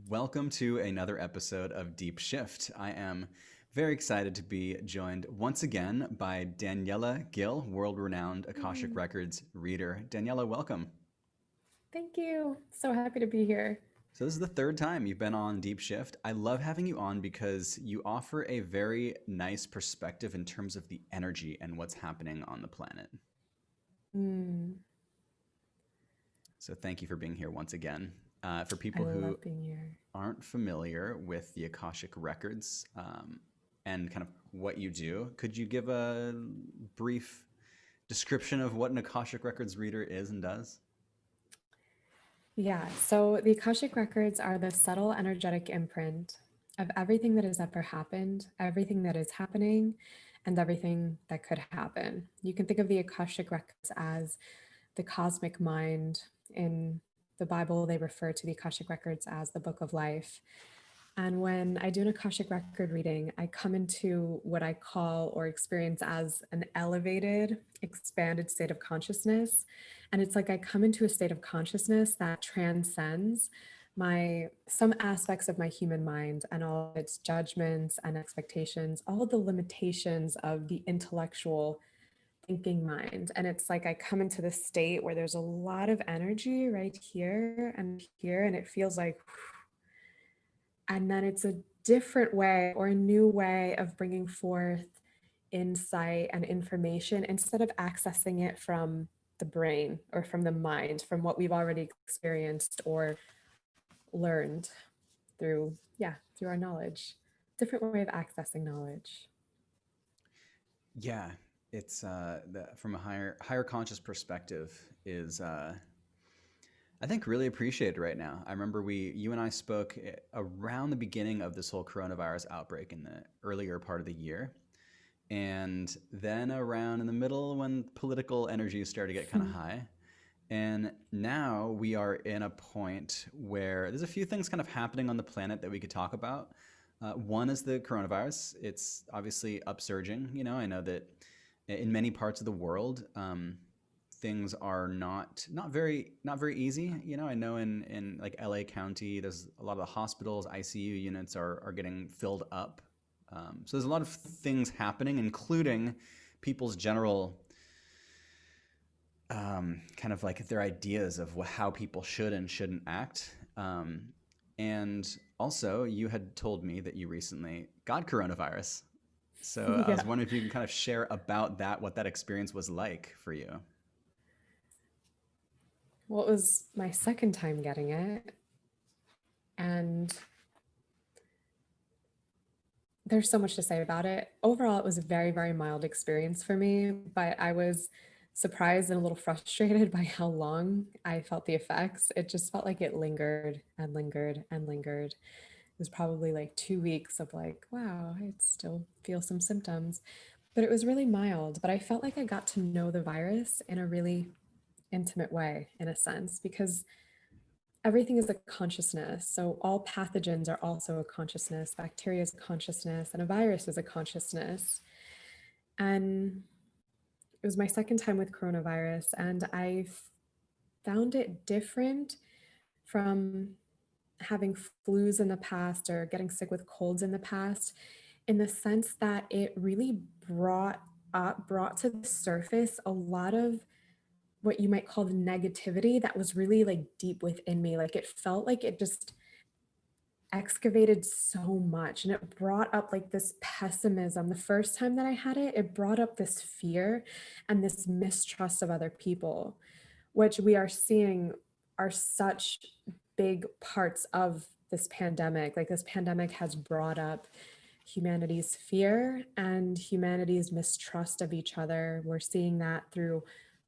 Welcome to another episode of Deep Shift. I am very excited to be joined once again by Daniela Gil, world-renowned Akashic Mm, Records reader. Daniela, welcome. Thank you. So happy to be here. So this is the third time you've been on Deep Shift. I love having you on because you offer a very nice perspective in terms of the energy and what's happening on the planet. Mm, So thank you for being here once again. For I people who love being here. aren't familiar with the Akashic Records and kind of what you do, could you give a brief description of what an Akashic Records reader is and does? Yeah, so the Akashic Records are the subtle energetic imprint of everything that has ever happened, everything that is happening, and everything that could happen. You can think of the Akashic Records as the cosmic mind. In the Bible, they refer to the Akashic Records as the book of life. And when I do an Akashic record reading, I come into what I call or experience as an elevated, expanded state of consciousness. And it's like I come into a state of consciousness that transcends some aspects of my human mind and all its judgments and expectations, all of the limitations of the intellectual thinking mind. And it's like I come into this state where there's a lot of energy right here, and it feels like, and then it's a different way or a new way of bringing forth insight and information instead of accessing it from the brain or from the mind, from what we've already experienced or learned through our knowledge. Different way of accessing knowledge. Yeah, it's from a higher conscious perspective is I think really appreciated right now. I remember you and I spoke around the beginning of this whole coronavirus outbreak in the earlier part of the year. And then around in the middle when political energies started to get kind of high. And now we are in a point where there's a few things kind of happening on the planet that we could talk about. One is the coronavirus. It's obviously upsurging. I know that in many parts of the world, things are not very easy. I know in like LA County, there's a lot of the hospitals, ICU units are getting filled up. So there's a lot of things happening, including people's general kind of like their ideas of how people should and shouldn't act. And also, you had told me that you recently got coronavirus. So I was Yeah. wondering if you can kind of share about that, what that experience was like for you. Well, it was my second time getting it. And there's so much to say about it. Overall, it was a very, very mild experience for me, but I was surprised and a little frustrated by how long I felt the effects. It just felt like it lingered and lingered and lingered. It was probably like 2 weeks of like, wow, I still feel some symptoms, but it was really mild. But I felt like I got to know the virus in a really intimate way, in a sense, because everything is a consciousness. So all pathogens are also a consciousness. Bacteria is a consciousness, and a virus is a consciousness. And it was my second time with coronavirus, and I found it different from having flus in the past or getting sick with colds in the past, in the sense that it really brought to the surface a lot of what you might call the negativity that was really like deep within me. Like it felt like it just excavated so much, and it brought up like this pessimism. The first time that I had it, it brought up this fear and this mistrust of other people, which we are seeing are such big parts of this pandemic. Like this pandemic has brought up humanity's fear and humanity's mistrust of each other. We're seeing that through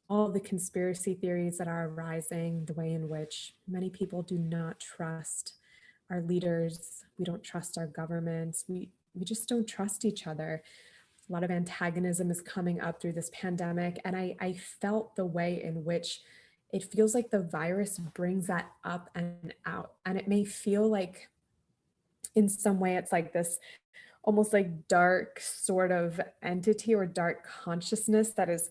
all the conspiracy theories that are arising, the way in which many people do not trust our leaders, we don't trust our governments, we just don't trust each other. A lot of antagonism is coming up through this pandemic, and I felt the way in which it feels like the virus brings that up and out. And it may feel like in some way it's like this almost like dark sort of entity or dark consciousness that is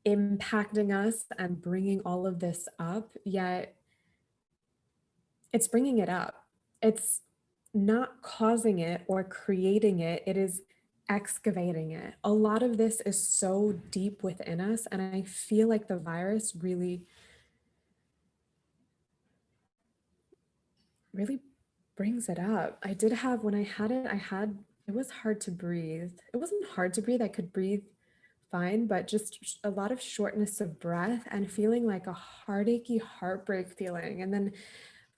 impacting us and bringing all of this up, yet it's bringing it up. It's not causing it or creating it, it is excavating it. A lot of this is so deep within us, and I feel like the virus really brings it up. I did have when I had it, it was hard to breathe. It wasn't hard to breathe. I could breathe fine, but just a lot of shortness of breath and feeling like a heartachy heartbreak feeling. And then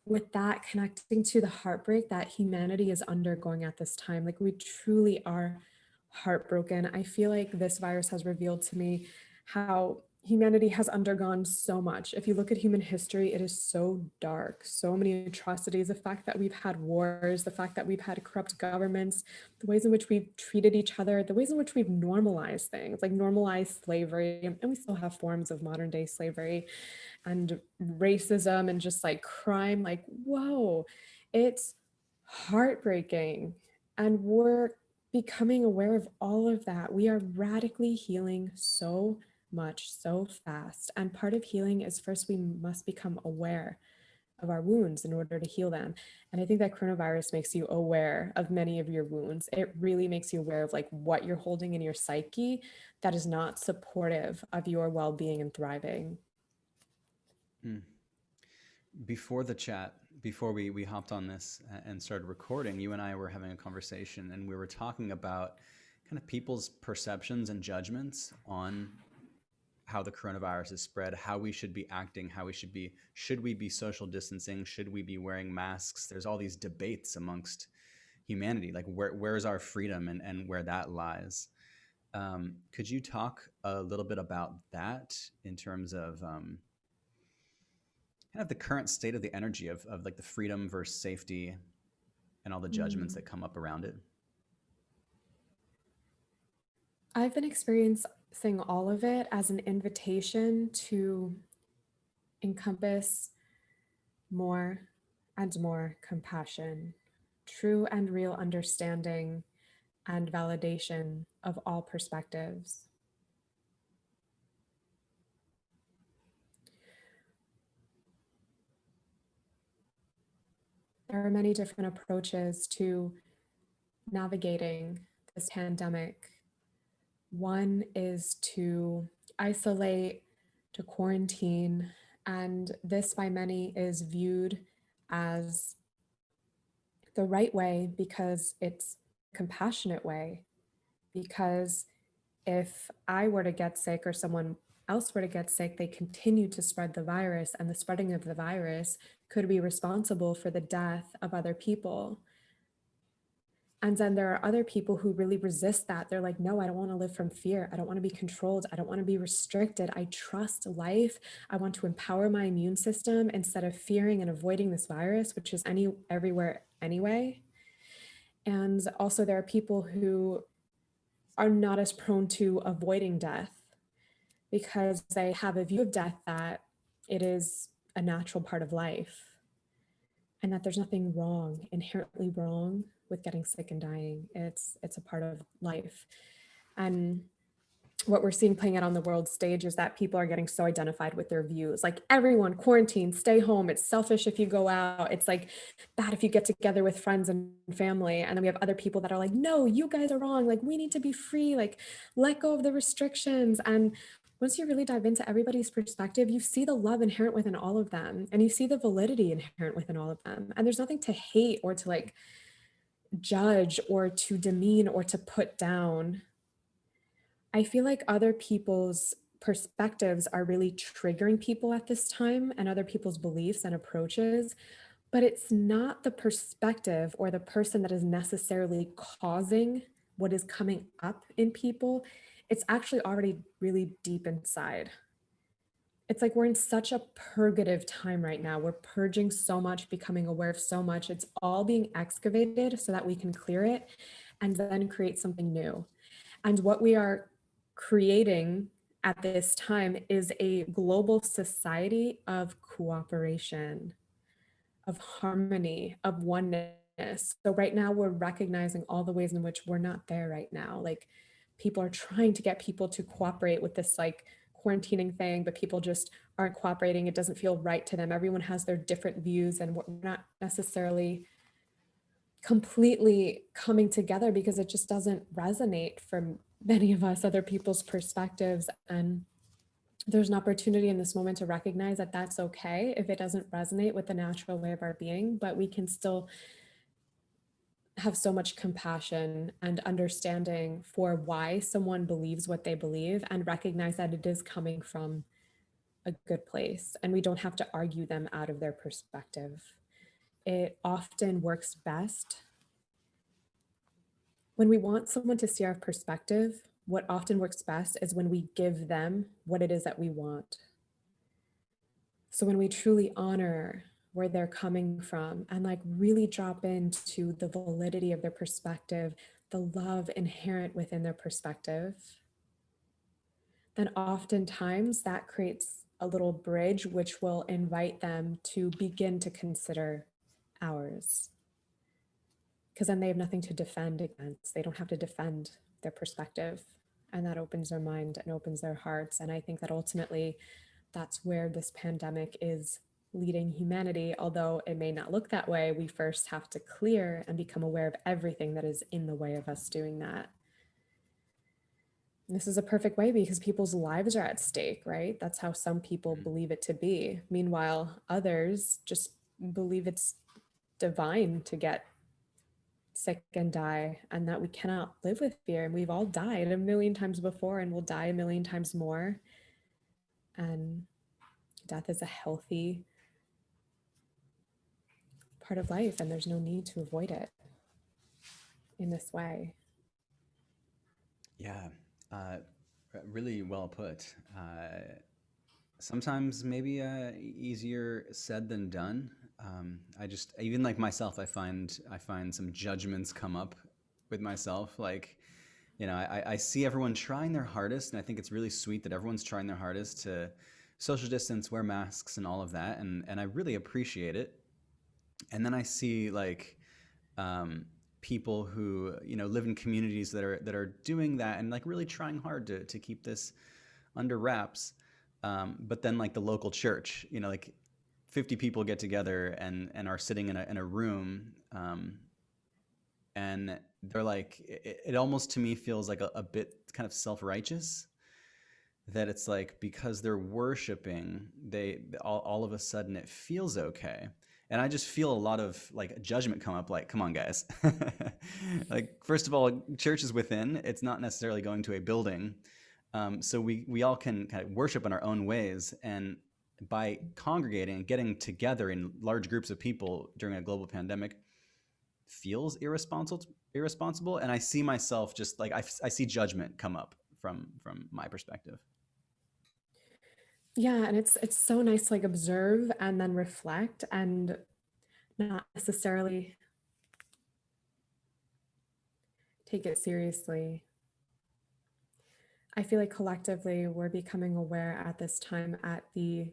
with that connecting to the heartbreak that humanity is undergoing at this time, like we truly are heartbroken. I feel like this virus has revealed to me how humanity has undergone so much. If you look at human history, it is so dark, so many atrocities. The fact that we've had wars, the fact that we've had corrupt governments, the ways in which we've treated each other, the ways in which we've normalized things, like normalized slavery, and we still have forms of modern day slavery and racism and just like crime. Like, whoa, it's heartbreaking. And we're becoming aware of all of that. We are radically healing so much, so fast. And part of healing is first we must become aware of our wounds in order to heal them. And I think that coronavirus makes you aware of many of your wounds. It really makes you aware of like what you're holding in your psyche that is not supportive of your well-being and thriving. Mm. Before the chat, before we hopped on this and started recording, you and I were having a conversation, and we were talking about kind of people's perceptions and judgments on how the coronavirus is spread, how we should be acting, should we be social distancing, should we be wearing masks? There's all these debates amongst humanity, like where's our freedom and where that lies. Could you talk a little bit about that in terms of kind of the current state of the energy of like the freedom versus safety and all the judgments Mm. that come up around it? I've been experiencing all of it as an invitation to encompass more and more compassion, true and real understanding, and validation of all perspectives. There are many different approaches to navigating this pandemic. One is to isolate, to quarantine, and this by many is viewed as the right way because it's a compassionate way. Because if I were to get sick or someone else were to get sick, they continue to spread the virus, and the spreading of the virus could be responsible for the death of other people. And then there are other people who really resist that. They're like, no, I don't want to live from fear. I don't want to be controlled. I don't want to be restricted. I trust life. I want to empower my immune system instead of fearing and avoiding this virus, which is everywhere anyway. And also, there are people who are not as prone to avoiding death because they have a view of death that it is a natural part of life and that there's nothing wrong, inherently wrong with getting sick and dying. It's a part of life. And what we're seeing playing out on the world stage is that people are getting so identified with their views. Like everyone quarantine, stay home. It's selfish if you go out. It's like bad if you get together with friends and family. And then we have other people that are like, no, you guys are wrong. Like we need to be free. Like let go of the restrictions. And once you really dive into everybody's perspective, you see the love inherent within all of them, and you see the validity inherent within all of them. And there's nothing to hate or to like judge or to demean or to put down. I feel like other people's perspectives are really triggering people at this time, and other people's beliefs and approaches, but it's not the perspective or the person that is necessarily causing what is coming up in people. It's actually already really deep inside. It's like we're in such a purgative time right now. We're purging so much, becoming aware of so much. It's all being excavated so that we can clear it and then create something new. And what we are creating at this time is a global society of cooperation, of harmony, of oneness. So right now we're recognizing all the ways in which we're not there right now. Like people are trying to get people to cooperate with this like quarantining thing, but people just aren't cooperating. It doesn't feel right to them. Everyone has their different views, and we're not necessarily completely coming together because it just doesn't resonate for many of us, other people's perspectives. And there's an opportunity in this moment to recognize that that's okay if it doesn't resonate with the natural way of our being, but we can still have so much compassion and understanding for why someone believes what they believe and recognize that it is coming from a good place and we don't have to argue them out of their perspective. It often works best when we want someone to see our perspective. What often works best is when we give them what it is that we want. So when we truly honor where they're coming from and like really drop into the validity of their perspective, the love inherent within their perspective, then oftentimes that creates a little bridge which will invite them to begin to consider ours. Because then they have nothing to defend against. They don't have to defend their perspective. And that opens their mind and opens their hearts. And I think that ultimately that's where this pandemic is leading humanity. Although it may not look that way, we first have to clear and become aware of everything that is in the way of us doing that. And this is a perfect way because people's lives are at stake, right? That's how some people believe it to be. Meanwhile, others just believe it's divine to get sick and die, and that we cannot live with fear. And we've all died a million times before, and we'll die a million times more. And death is a healthy part of life, and there's no need to avoid it in this way. Yeah, really well put. Sometimes maybe easier said than done. I just even like myself, I find some judgments come up with myself. Like, I see everyone trying their hardest, and I think it's really sweet that everyone's trying their hardest to social distance, wear masks, and all of that, and I really appreciate it. And then I see like um, people who live in communities that are doing that and like really trying hard to keep this under wraps. But then like the local church, like 50 people get together and are sitting in a room, and they're like it almost to me feels like a bit kind of self-righteous, that it's like because they're worshiping, they all of a sudden it feels okay. And I just feel a lot of like judgment come up, like, come on guys. Like, first of all, church is within, it's not necessarily going to a building. So we all can kind of worship in our own ways, and by congregating and getting together in large groups of people during a global pandemic feels irresponsible. And I see myself just like I see judgment come up from my perspective. Yeah, and it's so nice to like observe and then reflect and not necessarily take it seriously. I feel like collectively we're becoming aware at this time at the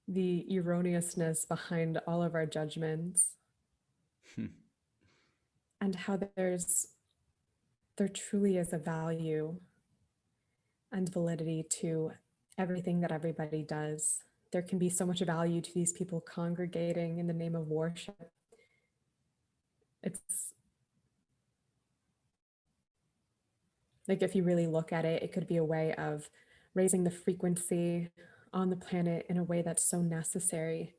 erroneousness behind all of our judgments and how there truly is a value and validity to everything that everybody does. There can be so much value to these people congregating in the name of worship. It's like, if you really look at it, it could be a way of raising the frequency on the planet in a way that's so necessary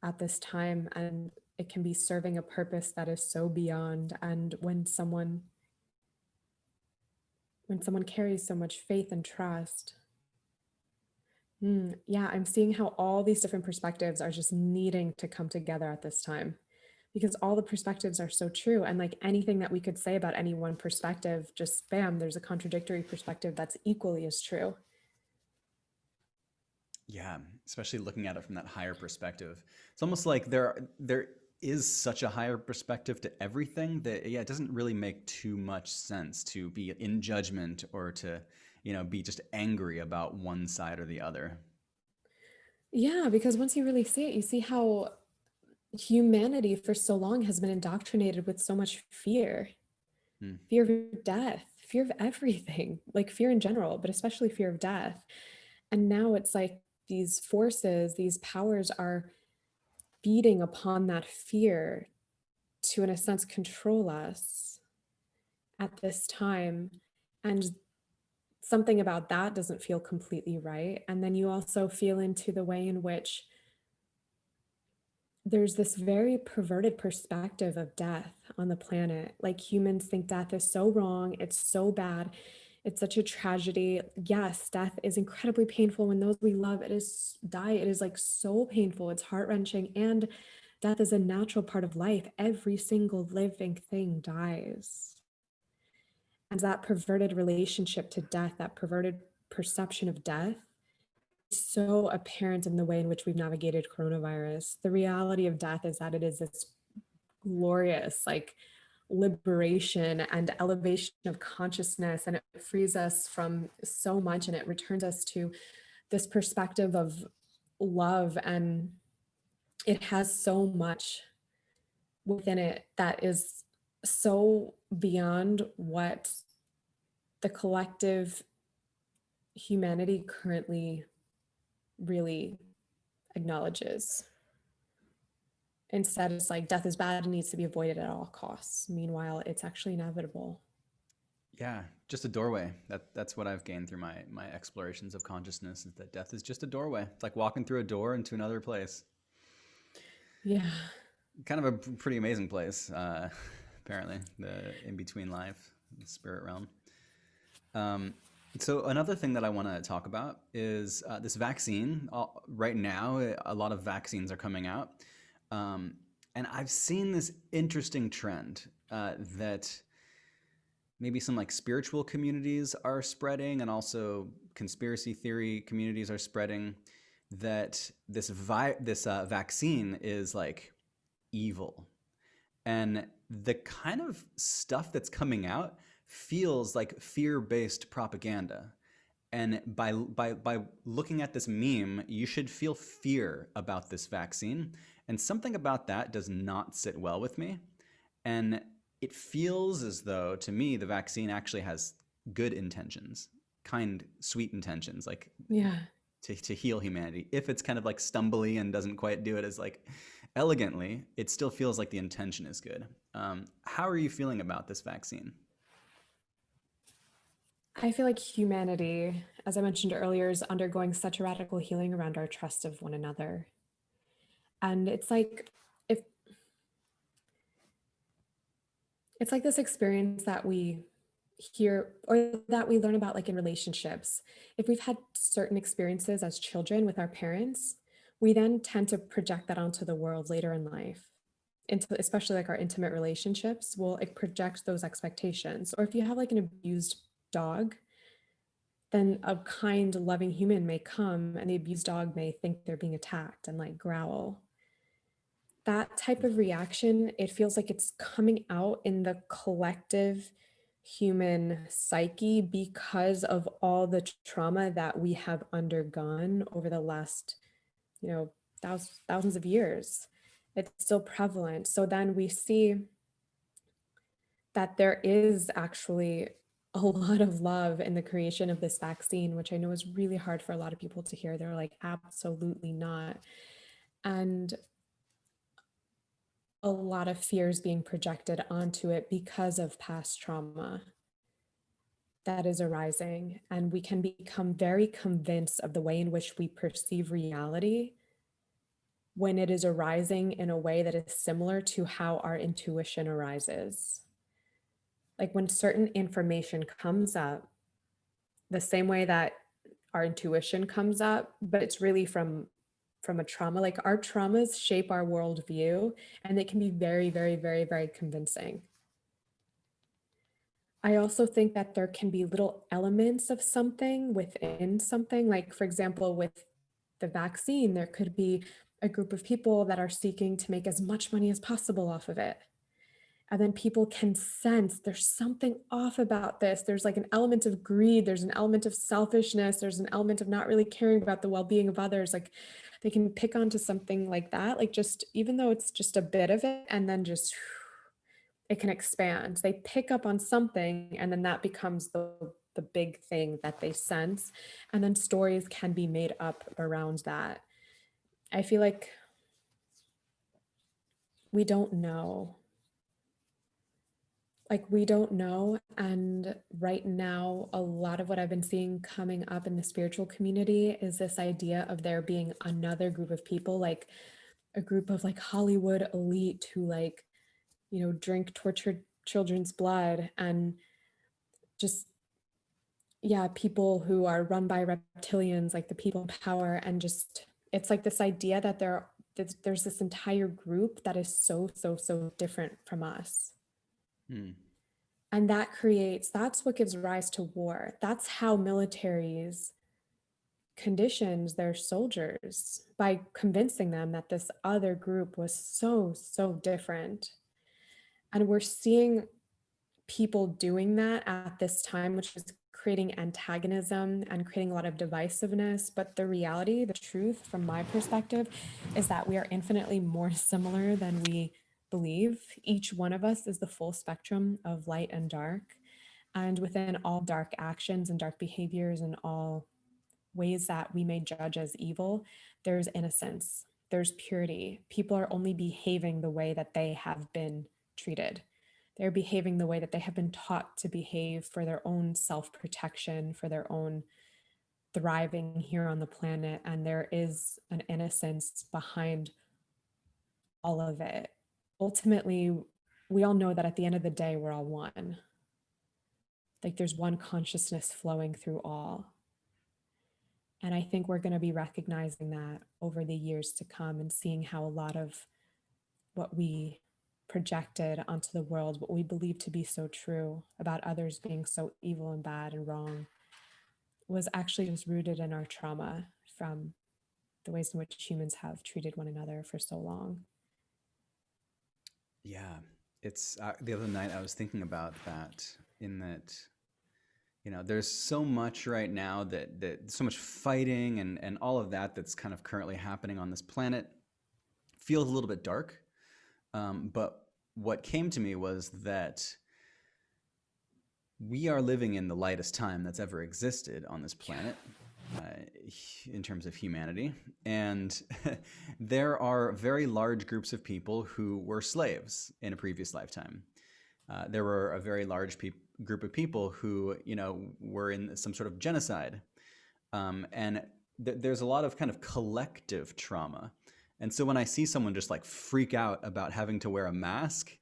at this time. And it can be serving a purpose that is so beyond. And when someone carries so much faith and trust, yeah, I'm seeing how all these different perspectives are just needing to come together at this time because all the perspectives are so true. And like anything that we could say about any one perspective, just bam, there's a contradictory perspective that's equally as true. Yeah, especially looking at it from that higher perspective. It's almost like there is such a higher perspective to everything that, yeah, it doesn't really make too much sense to be in judgment or to, be just angry about one side or the other. Yeah, because once you really see it, you see how humanity for so long has been indoctrinated with so much fear, Hmm. fear of death, fear of everything, like fear in general, but especially fear of death. And now it's like these forces, these powers are feeding upon that fear to, in a sense, control us at this time. And something about that doesn't feel completely right. And then you also feel into the way in which there's this very perverted perspective of death on the planet. Like humans think death is so wrong, it's so bad, it's such a tragedy. Yes, death is incredibly painful when those we love die. It is like so painful, it's heart-wrenching, and death is a natural part of life. Every single living thing dies. And that perverted relationship to death, that perverted perception of death, so apparent in the way in which we've navigated coronavirus. The reality of death is that it is this glorious, like, liberation and elevation of consciousness, and it frees us from so much, and it returns us to this perspective of love, and it has so much within it that is so beyond what the collective humanity currently really acknowledges. Instead, it's like death is bad and needs to be avoided at all costs. Meanwhile, it's actually inevitable. Yeah, just a doorway. That's what I've gained through my explorations of consciousness, is that death is just a doorway. It's like walking through a door into another place. Yeah. Kind of a pretty amazing place, apparently, the in between life, the spirit realm. Um, so another thing that I want to talk about is this vaccine. Right now, a lot of vaccines are coming out, um, and I've seen this interesting trend that maybe some like spiritual communities are spreading, and also conspiracy theory communities are spreading, that this vaccine is like evil. And the kind of stuff that's coming out feels like fear-based propaganda. And by looking at this meme, you should feel fear about this vaccine. And something about that does not sit well with me. And it feels as though, to me, the vaccine actually has good intentions, kind, sweet intentions, like Yeah. to heal humanity. If it's kind of like stumbly and doesn't quite do it as like elegantly, it still feels like the intention is good. How are you feeling about this vaccine? I feel like humanity, as I mentioned earlier, is undergoing such a radical healing around our trust of one another. And if it's like this experience that we hear or that we learn about, like in relationships. If we've had certain experiences as children with our parents, we then tend to project that onto the world later in life. Into especially like our intimate relationships, will like project those expectations. Or if you have like an abused dog, then a kind, loving human may come and the abused dog may think they're being attacked and like growl. That type of reaction, it feels like it's coming out in the collective human psyche because of all the trauma that we have undergone over the last, you know, thousands of years. It's still prevalent. So then we see that there is actually a lot of love in the creation of this vaccine, which I know is really hard for a lot of people to hear. They're like, absolutely not. And a lot of fears being projected onto it because of past trauma that is arising. And we can become very convinced of the way in which we perceive reality when it is arising in a way that is similar to how our intuition arises. Like when certain information comes up, the same way that our intuition comes up, but it's really from a trauma. Like our traumas shape our worldview, and they can be very, very, very, very convincing. I also think that there can be little elements of something within something. Like, for example, with the vaccine, there could be a group of people that are seeking to make as much money as possible off of it. And then people can sense there's something off about this. There's like an element of greed, there's an element of selfishness, there's an element of not really caring about the well-being of others. Like they can pick onto something like that, like just even though it's just a bit of it, and then just it can expand. They pick up on something, and then that becomes the big thing that they sense. And then stories can be made up around that. I feel like we don't know. Like, we don't know. And right now, a lot of what I've been seeing coming up in the spiritual community is this idea of there being another group of people, like a group of like Hollywood elite who, like, drink tortured children's blood, and just, yeah, people who are run by reptilians, like the people in power. And just, it's like this idea that there's this entire group that is so, so, so different from us. Hmm. And that's what gives rise to war. That's how militaries conditioned their soldiers, by convincing them that this other group was so, so different. And we're seeing people doing that at this time, which is creating antagonism and creating a lot of divisiveness. But the reality, the truth from my perspective, is that we are infinitely more similar than we believe. Each one of us is the full spectrum of light and dark. And within all dark actions and dark behaviors and all ways that we may judge as evil, there's innocence, there's purity. People are only behaving the way that they have been treated. They're behaving the way that they have been taught to behave for their own self protection, for their own thriving here on the planet. And there is an innocence behind all of it. Ultimately, we all know that at the end of the day, we're all one. Like, there's one consciousness flowing through all. And I think we're going to be recognizing that over the years to come, and seeing how a lot of what we projected onto the world, what we believe to be so true about others being so evil and bad and wrong, was actually just rooted in our trauma from the ways in which humans have treated one another for so long. Yeah, it's the other night I was thinking about that, in that, there's so much right now, that so much fighting and all of that that's kind of currently happening on this planet feels a little bit dark. But what came to me was that we are living in the lightest time that's ever existed on this planet, in terms of humanity. And there are very large groups of people who were slaves in a previous lifetime. There were a very large group of people who, were in some sort of genocide. And there's a lot of kind of collective trauma. And so when I see someone just like freak out about having to wear a mask,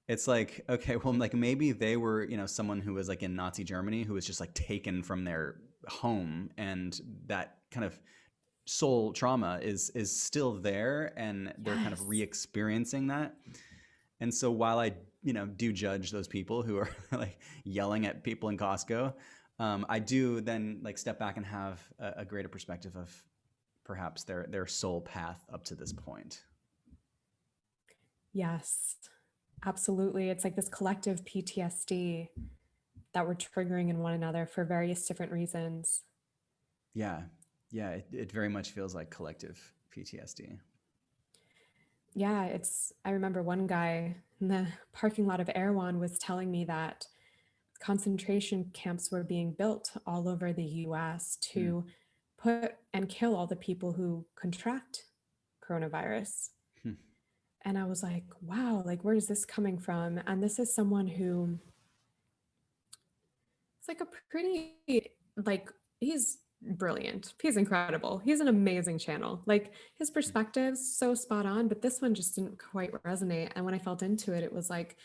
it's like, okay, well, like maybe they were, someone who was like in Nazi Germany, who was just like taken from their home, and that kind of soul trauma is still there, and they're kind of Yes. re-experiencing that. And so while I, do judge those people who are like yelling at people in Costco, I do then like step back and have a greater perspective of perhaps their soul path up to this point. Yes, absolutely. It's like this collective PTSD that we're triggering in one another for various different reasons. Yeah, yeah, it very much feels like collective PTSD. Yeah, I remember one guy in the parking lot of Erewhon was telling me that concentration camps were being built all over the US Hmm. to put and kill all the people who contract coronavirus. Hmm. And I was like, wow, like, where is this coming from? And this is someone who, it's like a pretty, like, he's brilliant. He's incredible. He's an amazing channel. Like, his perspective's so spot on, but this one just didn't quite resonate. And when I felt into it, it was like,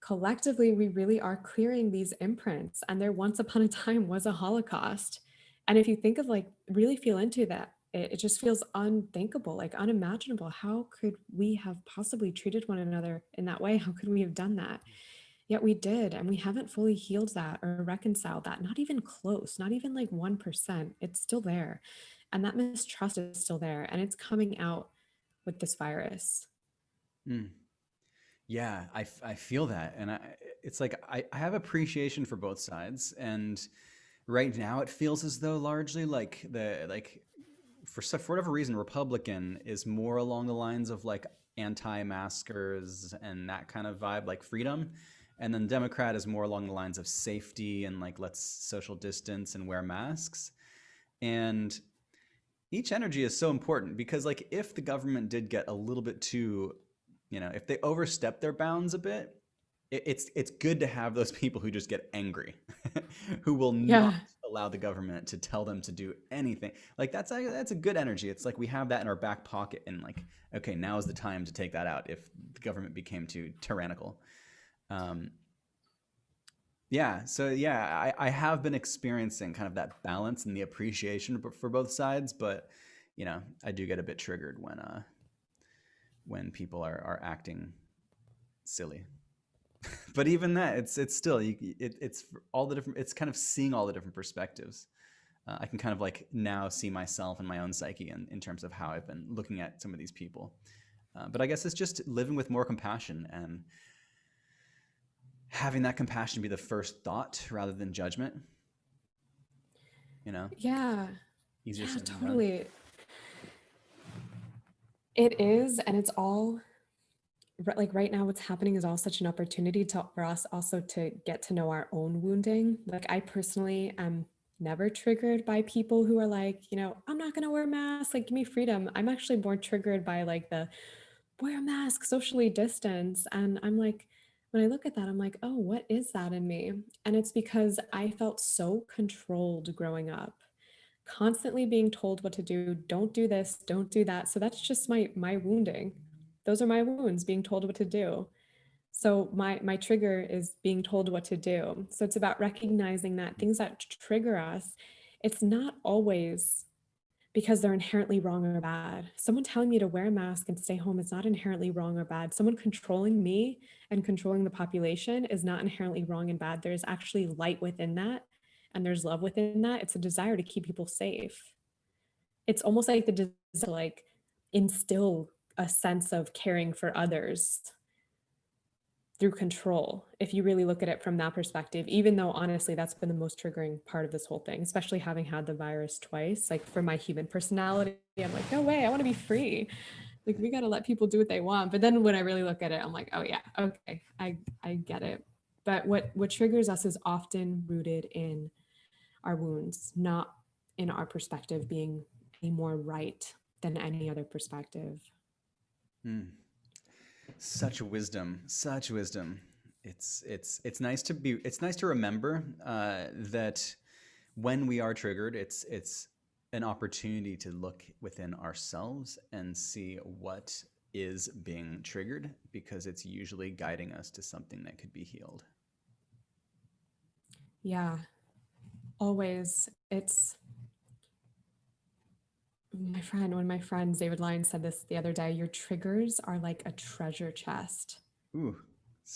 collectively, we really are clearing these imprints. And there once upon a time was a Holocaust. And if you think of, like, really feel into that, it just feels unthinkable, like unimaginable. How could we have possibly treated one another in that way? How could we have done that? Yet we did, and we haven't fully healed that or reconciled that, not even close, not even like 1%. It's still there. And that mistrust is still there, and it's coming out with this virus. Hmm. Yeah, I feel that. And it's like I have appreciation for both sides. And right now it feels as though largely like for whatever reason, Republican is more along the lines of like anti-maskers and that kind of vibe, like freedom. And then Democrat is more along the lines of safety and like let's social distance and wear masks. And each energy is so important, because like if the government did get a little bit too, if they overstep their bounds a bit, it's good to have those people who just get angry, who will not Yeah. allow the government to tell them to do anything. Like that's a good energy. It's like we have that in our back pocket, and like, okay, now is the time to take that out if the government became too tyrannical. Um, yeah, so yeah, I have been experiencing kind of that balance and the appreciation for both sides, but I do get a bit triggered when people are acting silly. But even that, it's still it's all the different. It's kind of seeing all the different perspectives. I can kind of like now see myself and my own psyche in terms of how I've been looking at some of these people. But I guess it's just living with more compassion and having that compassion be the first thought rather than judgment. You know, Yeah. easier Yeah, said than done. totally. It is, and it's all like right now what's happening is all such an opportunity for us also to get to know our own wounding. Like I personally am never triggered by people who are like, I'm not going to wear a mask, like give me freedom. I'm actually more triggered by like the wear a mask, socially distance. And I'm like, when I look at that, I'm like, oh, what is that in me? And it's because I felt so controlled growing up, constantly being told what to do, don't do this, don't do that. So that's just my wounding. Those are my wounds, being told what to do. So my trigger is being told what to do. So it's about recognizing that things that trigger us, it's not always because they're inherently wrong or bad. Someone telling me to wear a mask and stay home is not inherently wrong or bad. Someone controlling me and controlling the population is not inherently wrong and bad. There's actually light within that, and there's love within that. It's a desire to keep people safe. It's almost like the desire to like instill a sense of caring for others through control, if you really look at it from that perspective, even though honestly that's been the most triggering part of this whole thing, especially having had the virus twice. Like for my human personality, I'm like, no way, I want to be free. Like we got to let people do what they want. But then when I really look at it, I'm like, oh yeah, okay, I get it. But what triggers us is often rooted in our wounds, not in our perspective being any more right than any other perspective. Hmm. Such wisdom, such wisdom. It's nice to be. It's nice to remember that when we are triggered, it's an opportunity to look within ourselves and see what is being triggered, because it's usually guiding us to something that could be healed. Yeah, always. It's one of my friends, David Lyons, said this the other day. Your triggers are like a treasure chest. Ooh.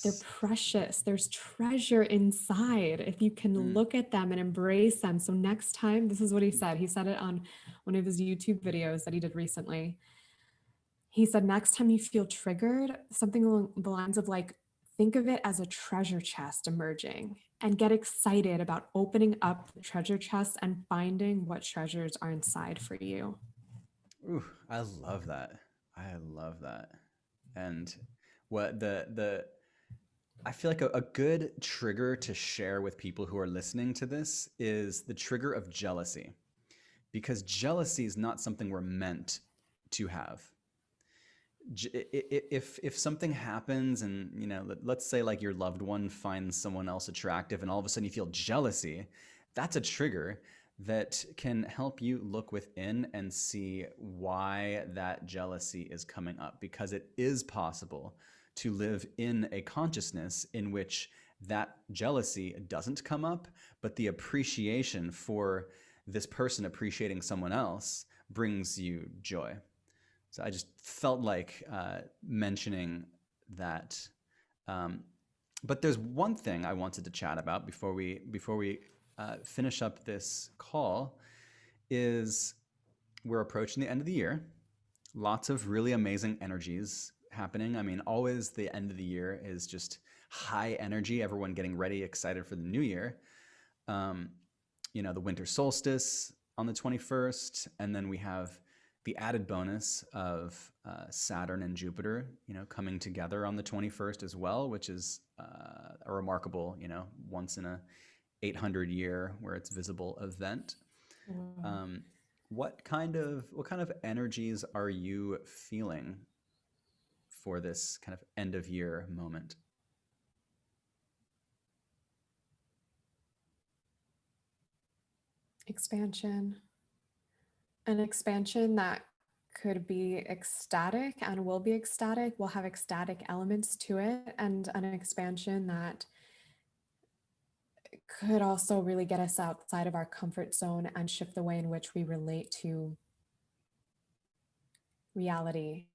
They're precious. There's treasure inside if you can Mm. look at them and embrace them. So, next time, this is what he said. He said it on one of his YouTube videos that he did recently. He said, next time you feel triggered, something along the lines of like, think of it as a treasure chest emerging and get excited about opening up the treasure chest and finding what treasures are inside for you. Ooh, I love that. I love that. And what the I feel like a good trigger to share with people who are listening to this is the trigger of jealousy, because jealousy is not something we're meant to have. If something happens and let's say like your loved one finds someone else attractive and all of a sudden you feel jealousy, that's a trigger that can help you look within and see why that jealousy is coming up, because it is possible to live in a consciousness in which that jealousy doesn't come up, but the appreciation for this person appreciating someone else brings you joy. So I just felt like mentioning that. Um, but there's one thing I wanted to chat about before we finish up this call. Is we're approaching the end of the year. Lots of really amazing energies happening. I mean, always the end of the year is just high energy. Everyone getting ready, excited for the new year. Um, the winter solstice on the 21st, and then we have the added bonus of Saturn and Jupiter, coming together on the 21st as well, which is a remarkable, once in a 800 year where it's visible event. Wow. Um, what kind of energies are you feeling for this kind of end of year moment? Expansion. An expansion that could be ecstatic and will be ecstatic, will have ecstatic elements to it, and an expansion that could also really get us outside of our comfort zone and shift the way in which we relate to reality.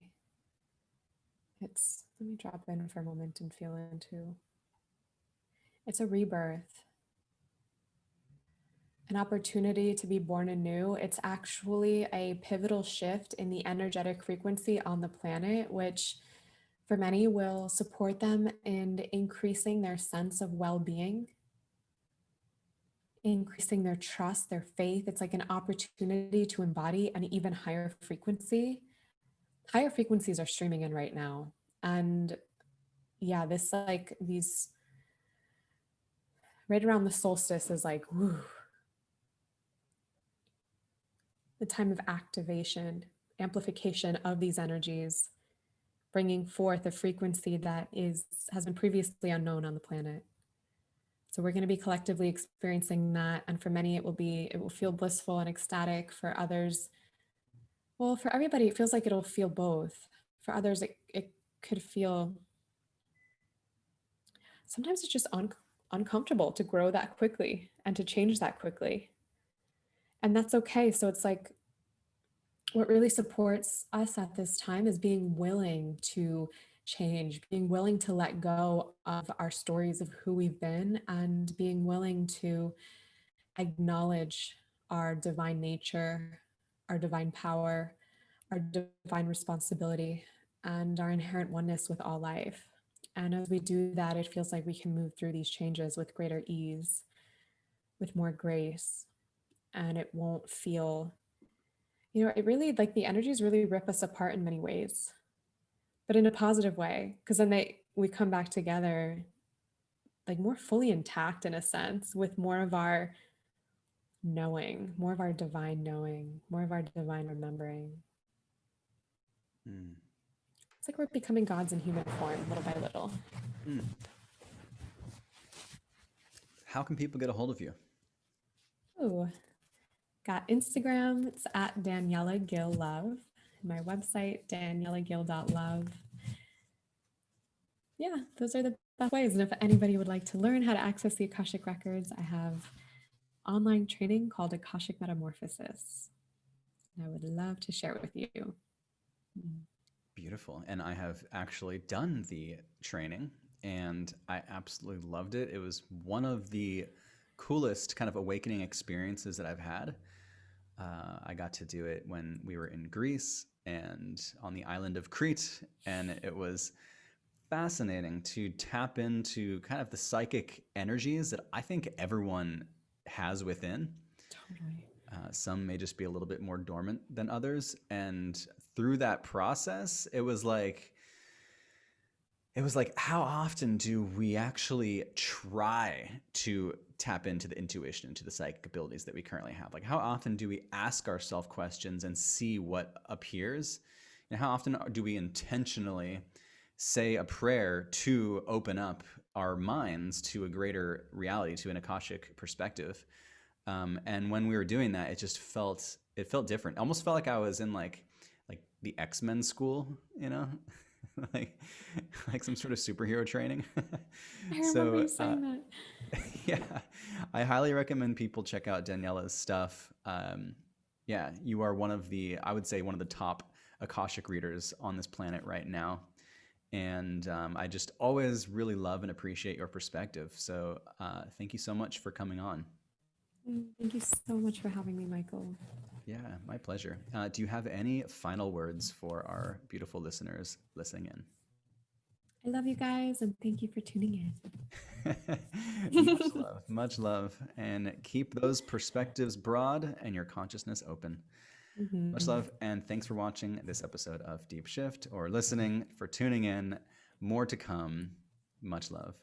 Let me drop in for a moment and feel into it's a rebirth, an opportunity to be born anew. It's actually a pivotal shift in the energetic frequency on the planet, which for many will support them in increasing their sense of well being, increasing their trust, their faith. It's like an opportunity to embody an even higher frequency. Higher frequencies are streaming in right now. And yeah, these right around the solstice is like, whew, the time of activation, amplification of these energies, bringing forth a frequency that has been previously unknown on the planet. So we're going to be collectively experiencing that. And for many, it will feel blissful and ecstatic. For others, well, for everybody, it feels like it'll feel both. For others, it could feel, sometimes it's just uncomfortable to grow that quickly and to change that quickly. And that's okay. So it's like, what really supports us at this time is being willing to change, being willing to let go of our stories of who we've been, and being willing to acknowledge our divine nature, our divine power, our divine responsibility, and our inherent oneness with all life. And as we do that, it feels like we can move through these changes with greater ease, with more grace, and it won't feel, it really, like, the energies really rip us apart in many ways, but in a positive way, because then we come back together like more fully intact in a sense, with more of our knowing, more of our divine knowing, more of our divine remembering. Mm. It's like we're becoming gods in human form, little by little. Mm. How can people get a hold of you? Oh, got Instagram. It's at Daniela Gil Love. My website, danielagil.love. Yeah, those are the best ways. And if anybody would like to learn how to access the Akashic Records, I have online training called Akashic Metamorphosis. And I would love to share it with you. Beautiful. And I have actually done the training and I absolutely loved it. It was one of the coolest kind of awakening experiences that I've had. I got to do it when we were in Greece and on the island of Crete, and it was fascinating to tap into kind of the psychic energies that I think everyone has within. Totally. Some may just be a little bit more dormant than others. And through that process, it was like, how often do we actually try to tap into the intuition, into the psychic abilities that we currently have? Like, how often do we ask ourselves questions and see what appears? And how often do we intentionally say a prayer to open up our minds to a greater reality, to an Akashic perspective? And when we were doing that, it felt different. It almost felt like I was in like the X-Men school, like some sort of superhero training. I remember you saying that. Yeah, I highly recommend people check out Daniela's stuff. Yeah, you are I would say one of the top Akashic readers on this planet right now. And I just always really love and appreciate your perspective. So thank you so much for coming on. Thank you so much for having me, Michael. Yeah, my pleasure. Do you have any final words for our beautiful listeners listening in? I love you guys, and thank you for tuning in. Much love, and keep those perspectives broad and your consciousness open. Mm-hmm. Much love, and thanks for watching this episode of Deep Shift, or listening, for tuning in. More to come. Much love.